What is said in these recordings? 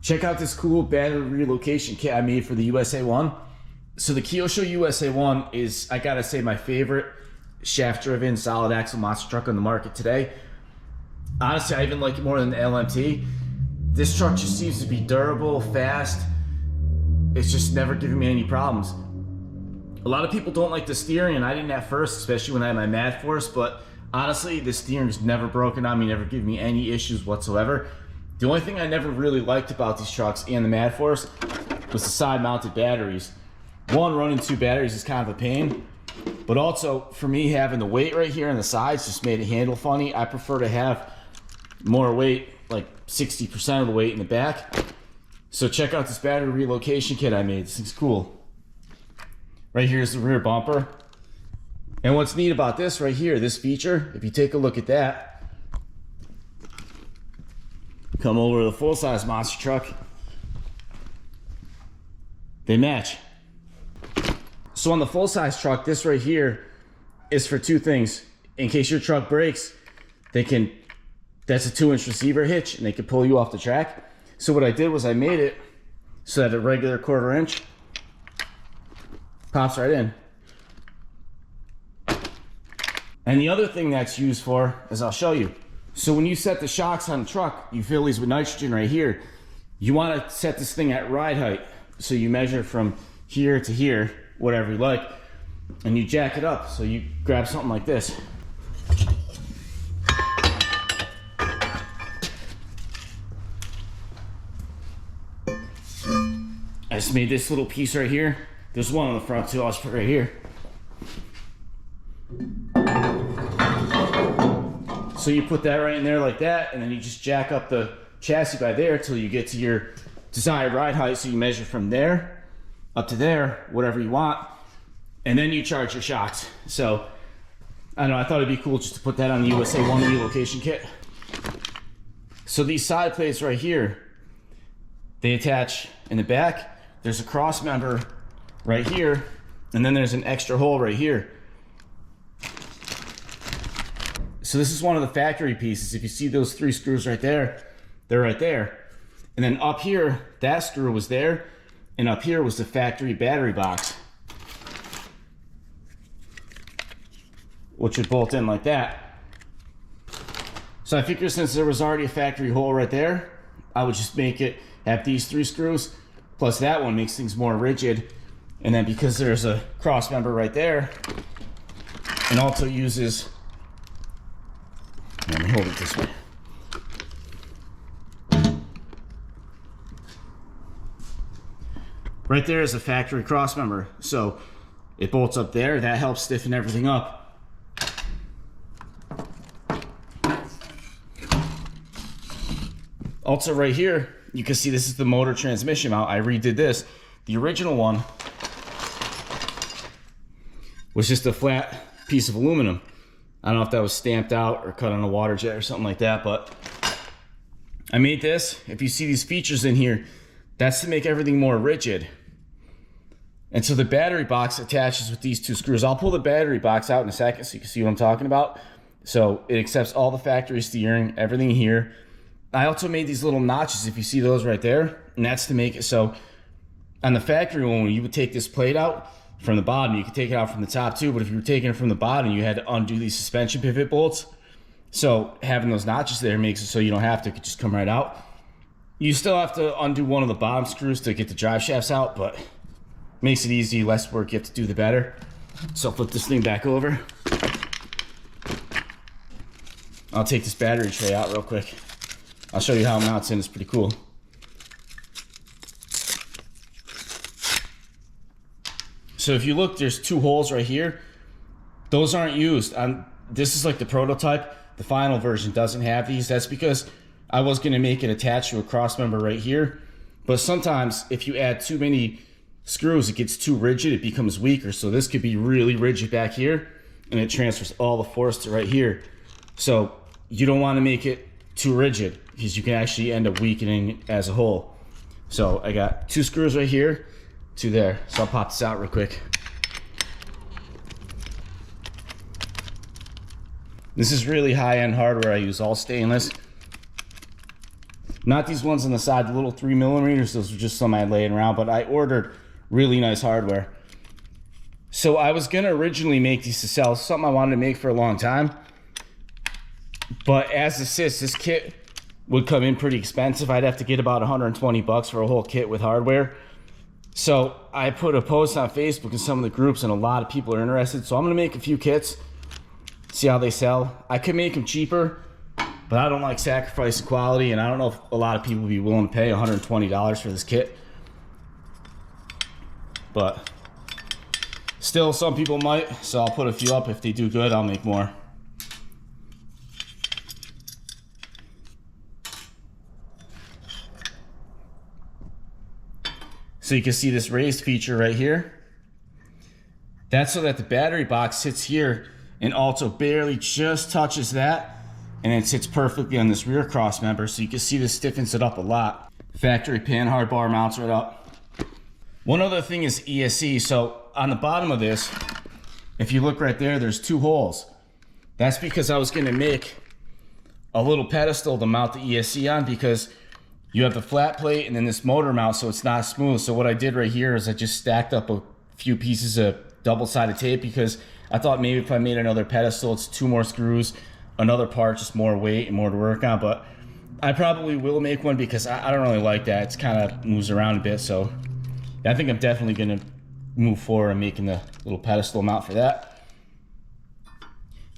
Check out this cool battery relocation kit I made for the USA1. So the Kyosho USA1 is, I gotta say, my favorite shaft-driven solid axle monster truck on the market today. Honestly, I even like it more than the LMT. This truck just seems to be durable, fast. It's just never giving me any problems. A lot of people don't like the steering, and I didn't at first, especially when I had my Mad Force, but honestly, the steering's never broken on me, never given me any issues whatsoever. The only thing I never really liked about these trucks and the Mad Force was the side-mounted batteries. One, running two batteries is kind of a pain, but also for me, having the weight right here on the sides just made it handle funny. I prefer to have more weight, like 60% of the weight in the back. So check out this battery relocation kit I made. This thing's cool. Right here's the rear bumper. And what's neat about this right here, this feature, if you take a look at that, come over to the full-size monster truck, they match. So on the full-size truck, this right here is for two things. In case your truck breaks, that's a 2-inch receiver hitch, and they can pull you off the track. So what I did was I made it so that a regular 1/4 inch pops right in. And the other thing that's used for is, I'll show you. So when you set the shocks on the truck, you fill these with nitrogen right here. You want to set this thing at ride height. So you measure from here to here, whatever you like, and you jack it up. So you grab something like this. I just made this little piece right here. There's one on the front too, I'll just put it right here. So you put that right in there like that, and then you just jack up the chassis by there till you get to your desired ride height. So you measure from there up to there, whatever you want, and then you charge your shocks. So I don't know, I thought it'd be cool just to put that on the USA1 relocation kit. So these side plates right here, they attach in the back. There's a cross member right here, and then there's an extra hole right here. So this is one of the factory pieces. If you see those 3 screws right there, they're right there. And then up here, that screw was there, and up here was the factory battery box, which would bolt in like that. So I figured since there was already a factory hole right there, I would just make it have these 3 screws, plus that one makes things more rigid. And then because there's a cross member right there, and also uses, let me hold it this way. Right there is a factory cross member. So it bolts up there. That helps stiffen everything up. Also right here, you can see this is the motor transmission mount. I redid this. The original one was just a flat piece of aluminum. I don't know if that was stamped out or cut on a water jet or something like that, but I made this. If you see these features in here, that's to make everything more rigid. And so the battery box attaches with these 2 screws. I'll pull the battery box out in a second so you can see what I'm talking about. So it accepts all the factory steering, everything here. I also made these little notches, if you see those right there, and that's to make it so on the factory one, you would take this plate out from the bottom. You could take it out from the top too, but if you were taking it from the bottom, you had to undo these suspension pivot bolts. So having those notches there makes it so you don't have to, it could just come right out. You still have to undo one of the bottom screws to get the drive shafts out, but makes it easy. Less work you have to do, the better. So I'll flip this thing back over. I'll take this battery tray out real quick. I'll show you how it mounts in. It's pretty cool. So if you look, there's 2 holes right here. Those aren't used. This is like the prototype. The final version doesn't have these. That's because I was going to make it attached to a cross member right here. But sometimes if you add too many screws, it gets too rigid. It becomes weaker. So this could be really rigid back here, and it transfers all the force to right here. So you don't want to make it too rigid because you can actually end up weakening as a whole. So I got 2 screws right here, 2 there. So I'll pop this out real quick. This is really high-end hardware. I use all stainless. Not these ones on the side, the little 3mm. Those were just some I had laying around, but I ordered really nice hardware. So I was gonna originally make these to sell, something I wanted to make for a long time. But as this is, this kit would come in pretty expensive. I'd have to get about 120 bucks for a whole kit with hardware. So I put a post on Facebook in some of the groups, and a lot of people are interested. So I'm gonna make a few kits, see how they sell. I could make them cheaper, but I don't like sacrificing quality, and I don't know if a lot of people would be willing to pay $120 for this kit. But still, some people might, so I'll put a few up. If they do good, I'll make more. So you can see this raised feature right here. That's so that the battery box sits here and also barely just touches that, and it sits perfectly on this rear cross member. So you can see this stiffens it up a lot. Factory pan hard bar mounts right up. One other thing is ESC. So on the bottom of this, if you look right there, there's 2 holes. That's because I was gonna make a little pedestal to mount the ESC on, because you have the flat plate and then this motor mount, so it's not smooth. So what I did right here is I just stacked up a few pieces of double-sided tape, because I thought maybe if I made another pedestal, it's 2 more screws, another part, just more weight and more to work on. But I probably will make one, because I don't really like that. It's kind of moves around a bit. So I think I'm definitely gonna move forward and making the little pedestal mount for that.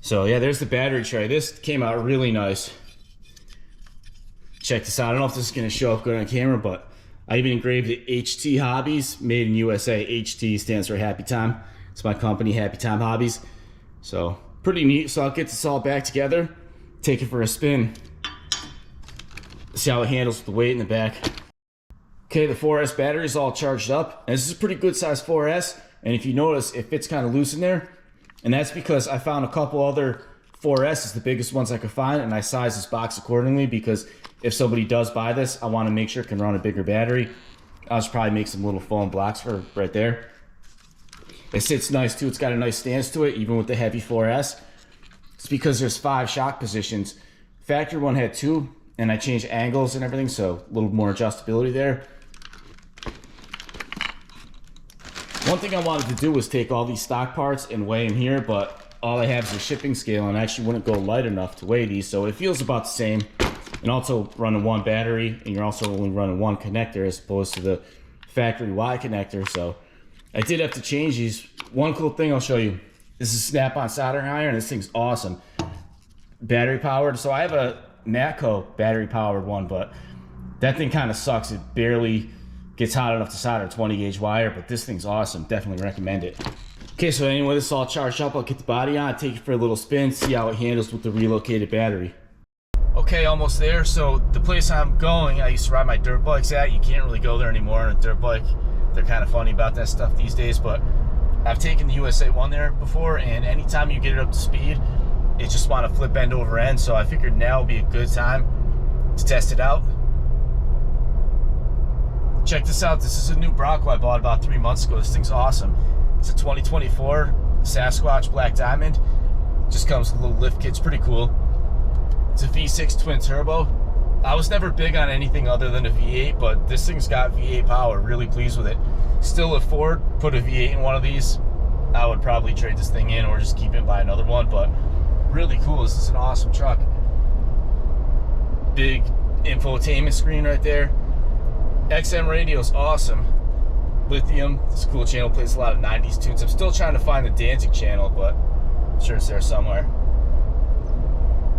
So yeah, there's the battery tray. This came out really nice. Check this out. I don't know if this is going to show up good on camera, but I even engraved the HT Hobbies, made in USA. HT stands for Happy Time. It's my company, Happy Time Hobbies. So pretty neat. So I'll get this all back together, take it for a spin, see how it handles with the weight in the back. Okay, the 4S battery is all charged up, and this is a pretty good size 4S. And if you notice, it fits kind of loose in there, and that's because I found a couple other 4S's, the biggest ones I could find, and I sized this box accordingly, because if somebody does buy this, I want to make sure it can run a bigger battery. I'll just probably make some little foam blocks for right there. It sits nice too. It's got a nice stance to it, even with the heavy 4S. It's because there's 5 shock positions. Factory one had 2, and I changed angles and everything, so a little more adjustability there. One thing I wanted to do was take all these stock parts and weigh them here, but all I have is a shipping scale, and I actually wouldn't go light enough to weigh these, so it feels about the same. And also running 1 battery, and you're also only running 1 connector as opposed to the factory Y connector. So I did have to change these. One cool thing I'll show you. This is snap-on soldering iron. This thing's awesome. Battery powered. So I have a Matco battery powered one, but that thing kind of sucks. It barely gets hot enough to solder 20 gauge wire, but this thing's awesome. Definitely recommend it. Okay, so anyway, this is all charged up. I'll get the body on, take it for a little spin, see how it handles with the relocated battery. Okay, almost there. So the place I'm going, I used to ride my dirt bikes at. You can't really go there anymore on a dirt bike. They're kind of funny about that stuff these days, but I've taken the USA1 there before, and anytime you get it up to speed, it just want to flip end over end. So I figured now would be a good time to test it out. Check this out. This is a new Bronco I bought about 3 months ago. This thing's awesome. It's a 2024 Sasquatch Black Diamond. Just comes with a little lift kit. It's pretty cool. It's a V6 twin turbo. I was never big on anything other than a V8, but this thing's got V8 power. Really pleased with it. Still, if Ford put a V8 in one of these, I would probably trade this thing in or just keep it and buy another one, but really cool. This is an awesome truck. Big infotainment screen right there. XM radio's awesome. Lithium, this cool channel, plays a lot of 90s tunes. I'm still trying to find the Danzig channel, but I'm sure it's there somewhere.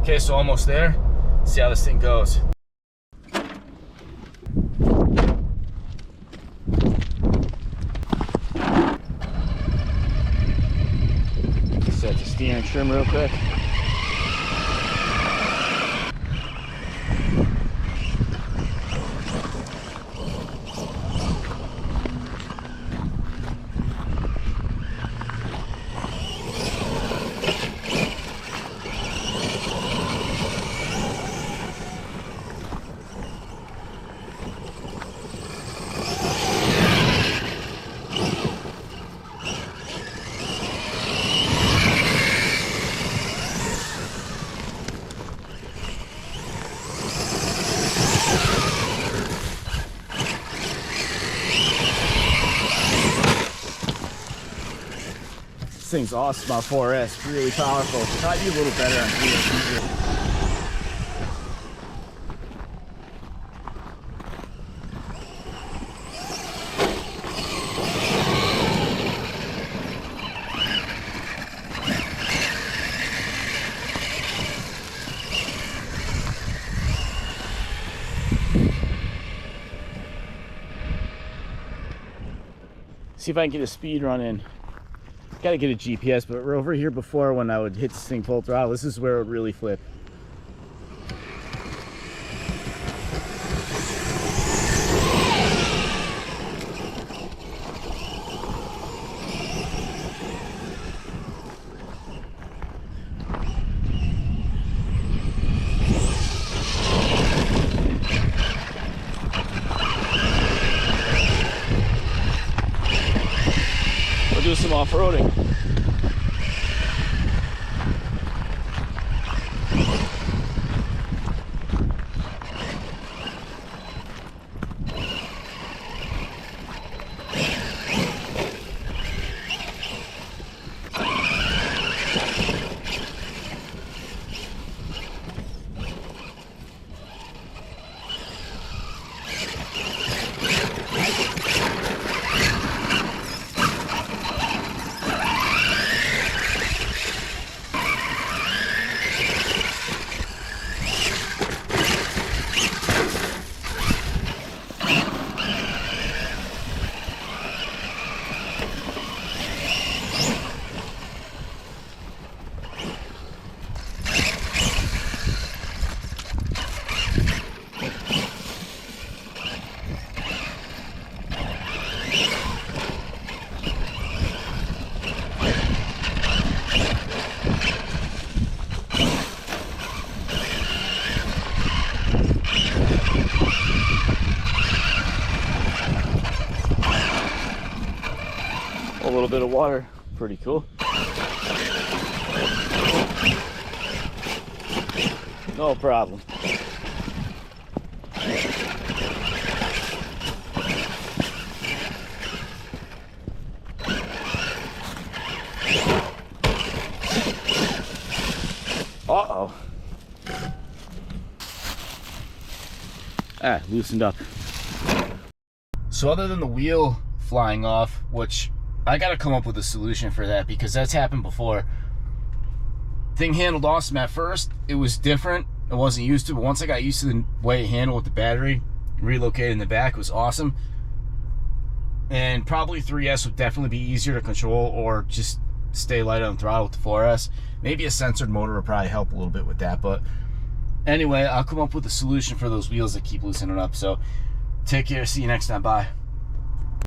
Okay, so almost there. See how this thing goes. Set the steering trim real quick. thing's awesome on 4S, really powerful. Might be a little better on 3S. See if I can get a speed run in. Gotta get a GPS, but we're over here before when I would hit this thing full throttle. This is where it would really flip. Do some off-roading. A little bit of water, pretty cool. No problem. Uh-oh. Ah, loosened up. So other than the wheel flying off, which I gotta come up with a solution for that because that's happened before. Thing handled awesome at first. It was different. I wasn't used to it, but once I got used to the way it handled with the battery, relocating the back was awesome. And probably 3S would definitely be easier to control, or just stay light on the throttle with the 4S. Maybe a censored motor would probably help a little bit with that, but anyway, I'll come up with a solution for those wheels that keep loosening up. So take care, see you next time, bye.